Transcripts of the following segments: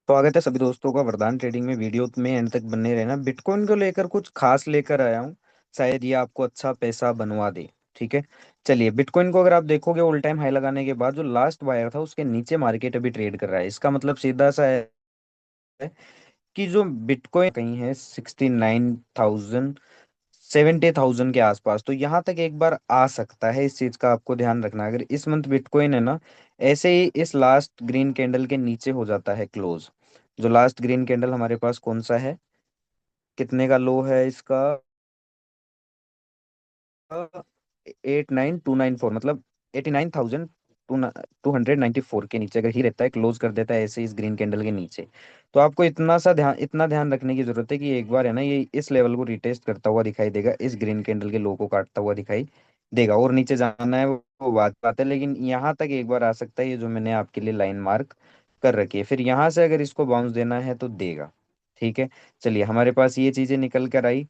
स्वागत है सभी दोस्तों का वरदान ट्रेडिंग में। वीडियो में एंड तक बने रहना। बिटकॉइन को लेकर कुछ खास लेकर आया हूँ। शायद ये आपको अच्छा पैसा बनवा दे। ठीक है। चलिए, बिटकॉइन को अगर आप देखोगे ऑल टाइम हाई लगाने के बाद जो लास्ट बायर था उसके नीचे मार्केट अभी ट्रेड कर रहा है। इसका मतलब सीधा सा है कि जो बिटकॉइन कहीं है 69,000 70,000 के आसपास, तो यहाँ तक एक बार आ सकता है। इस चीज का आपको ध्यान रखना है। अगर इस मंथ बिटकॉइन है ना, ऐसे ही इस लास्ट ग्रीन कैंडल के नीचे हो जाता है क्लोज। जो लास्ट ग्रीन कैंडल हमारे पास कौन सा है, कितने का लो है इसका? 89,294, मतलब 89,000 294 के नीचे अगर ही रहता है, क्लोज कर देता है ऐसे इस ग्रीन कैंडल के नीचे। तो आपको इतना ध्यान रखने की जरूरत है कि एक बार है ना, ये इस लेवल को रिटेस्ट करता हुआ दिखाई देगा, इस ग्रीन कैंडल के लो को काटता हुआ दिखाई देगा, और नीचे जाना है वो बात है। लेकिन यहाँ तक एक बार आ सकता है, ये जो मैंने आपके लिए लाइन मार्क कर रखी है। फिर यहाँ से अगर इसको बाउंस देना है तो देगा। ठीक है। चलिए, हमारे पास ये चीजें निकल कर आई।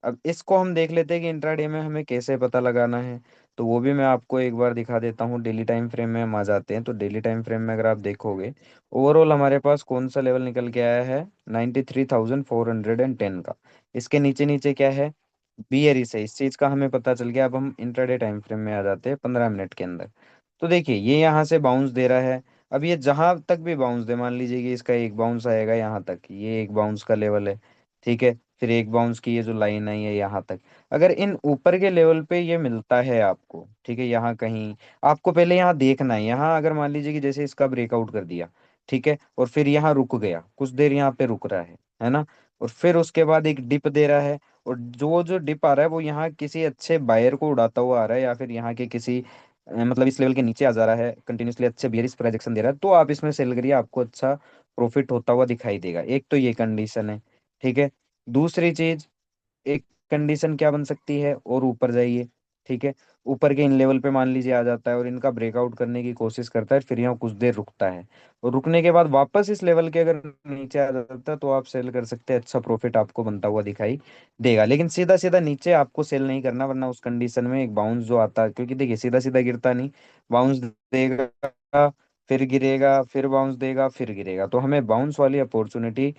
अब इसको हम देख लेते हैं कि इंट्राडे में हमें कैसे पता लगाना है। तो वो भी मैं आपको एक बार दिखा देता हूँ। डेली टाइम फ्रेम में हम आ जाते हैं। तो डेली टाइम फ्रेम में अगर आप देखोगे, ओवरऑल हमारे पास कौन सा लेवल निकल के आया है? 93,410 का। इसके नीचे नीचे क्या है? बियरिश है। इस चीज का हमें पता चल गया। अब हम इंट्राडे टाइम फ्रेम में आ जाते हैं 15 मिनट के अंदर। तो देखिए, ये यहाँ से बाउंस दे रहा है। अब ये जहां तक भी बाउंस दे, मान लीजिए कि इसका एक बाउंस आएगा यहाँ तक, ये एक बाउंस का लेवल है। ठीक है। फिर एक बाउंस की ये जो लाइन आई है यहाँ तक, अगर इन ऊपर के लेवल पे ये मिलता है आपको, ठीक है, यहाँ कहीं आपको पहले यहाँ देखना है। यहाँ अगर मान लीजिए कि जैसे इसका ब्रेकआउट कर दिया, ठीक है, और फिर यहाँ रुक गया, कुछ देर यहाँ पे रुक रहा है ना, और फिर उसके बाद एक डिप दे रहा है, और जो जो डिप आ रहा है वो यहाँ किसी अच्छे बायर को उड़ाता हुआ आ रहा है, या फिर यहाँ के किसी मतलब इस लेवल के नीचे आ जा रहा है, कंटिन्यूसली अच्छे बियरिश प्रोजेक्शन दे रहा है, तो आप इसमें सेल करिए, आपको अच्छा प्रॉफिट होता हुआ दिखाई देगा। एक तो ये कंडीशन है। ठीक है। दूसरी चीज, एक कंडीशन क्या बन सकती है, और ऊपर जाइए। ठीक है। ऊपर के इन लेवल पे मान लीजिए आ जाता है और इनका ब्रेकआउट करने की कोशिश करता है, फिर यहाँ कुछ देर रुकता है, और रुकने के बाद वापस इस लेवल के अगर नीचे आ जाता है तो आप सेल कर सकते हैं। अच्छा प्रॉफिट आपको बनता हुआ दिखाई देगा। लेकिन सीधा सीधा नीचे आपको सेल नहीं करना, वरना उस कंडीशन में एक बाउंस जो आता है, क्योंकि देखिए सीधा सीधा गिरता नहीं, बाउंस देगा, फिर गिरेगा, फिर बाउंस देगा, फिर गिरेगा। तो हमें बाउंस वाली अपॉर्चुनिटी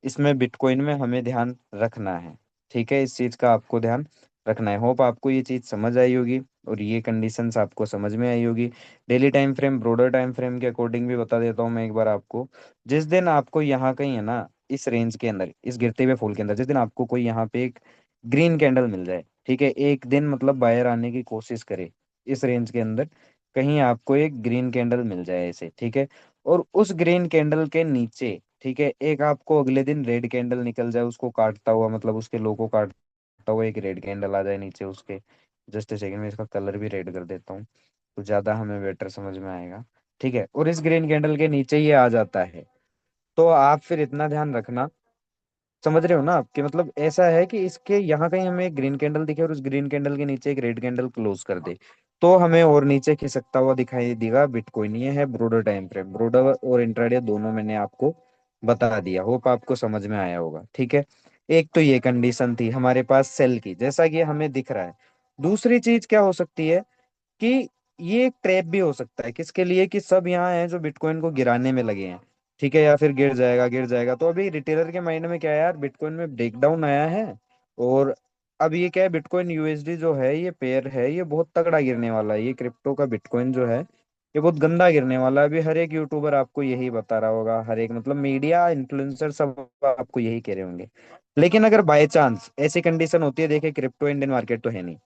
इसमें बिटकॉइन में हमें ध्यान रखना है। ठीक है। इस चीज का आपको ध्यान रखना है। होप आपको ये चीज समझ आई होगी और ये कंडीशंस आपको समझ में आई होगी। Daily time frame, broader time frame के अकॉर्डिंग भी बता देता हूँ मैं एक बार आपको। जिस दिन आपको यहाँ कहीं है ना, इस रेंज के अंदर, इस गिरते हुए फॉल के अंदर, जिस दिन आपको कोई यहाँ पे एक ग्रीन कैंडल मिल जाए, ठीक है, एक दिन मतलब बाहर आने की कोशिश करे, इस रेंज के अंदर कहीं आपको एक ग्रीन कैंडल मिल जाए ऐसे, ठीक है, और उस ग्रीन कैंडल के नीचे, ठीक है, एक आपको अगले दिन रेड कैंडल निकल जाए उसको काटता हुआ, मतलब उसके लो को काटता हुआ एक रेड कैंडल आ जाए नीचे उसके। जस्ट सेकंड में इसका कलर भी रेड कर देता हूँ तो ज्यादा हमें बेटर समझ में आएगा। ठीक है। और इस ग्रीन कैंडल के नीचे ये आ जाता है, तो आप फिर इतना ध्यान रखना, समझ रहे हो ना आपके, मतलब ऐसा है कि इसके यहाँ कहीं हमें एक ग्रीन कैंडल दिखे और उस ग्रीन कैंडल के नीचे एक रेड कैंडल क्लोज कर दे, तो हमें और नीचे खिसकता हुआ दिखाई देगा बिटकॉइन। ये है ब्रोडर टाइम फ्रेम। ब्रोडर और इंट्राडे दोनों मैंने आपको बता दिया। होप आपको समझ में आया होगा। ठीक है। एक तो ये कंडीशन थी हमारे पास सेल की, जैसा कि हमें दिख रहा है। दूसरी चीज क्या हो सकती है कि ये एक ट्रैप भी हो सकता है, किसके लिए? कि सब यहाँ हैं जो बिटकॉइन को गिराने में लगे हैं, ठीक है, या फिर गिर जाएगा गिर जाएगा। तो अभी रिटेलर के माइंड में क्या है यार, बिटकॉइन में ब्रेकडाउन आया है, और अब ये क्या है, बिटकॉइन यूएसडी जो है, ये पेयर है, ये बहुत तगड़ा गिरने वाला है। ये क्रिप्टो का बिटकॉइन जो है, ये बहुत गंदा गिरने वाला है। अभी हर एक यूट्यूबर आपको यही बता रहा होगा, हर एक मतलब मीडिया इन्फ्लुएंसर सब आपको यही कह रहे होंगे। लेकिन अगर बाय चांस ऐसी कंडीशन होती है, देखिए क्रिप्टो इंडियन मार्केट तो है नहीं,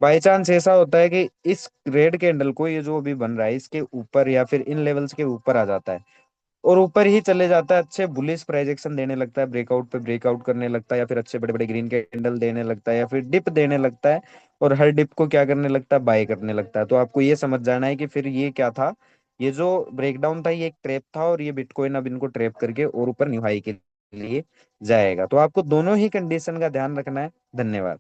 बाई चांस ऐसा होता है कि इस रेड कैंडल को, ये जो अभी बन रहा है, इसके ऊपर या फिर इन लेवल्स के ऊपर आ जाता है और ऊपर ही चले जाता है, अच्छे बुलिश प्राइजेक्शन देने लगता है, ब्रेकआउट पे ब्रेकआउट करने लगता है, या फिर अच्छे बड़े बड़े ग्रीन कैंडल देने लगता है, या फिर डिप देने लगता है, और हर डिप को क्या करने लगता है, बाय करने लगता है। तो आपको ये समझ जाना है कि फिर ये क्या था, ये जो ब्रेकडाउन था ये एक ट्रैप था, और ये बिटकॉइन अब इनको ट्रैप करके और ऊपर न्यू हाई के लिए जाएगा। तो आपको दोनों ही कंडीशन का ध्यान रखना है। धन्यवाद।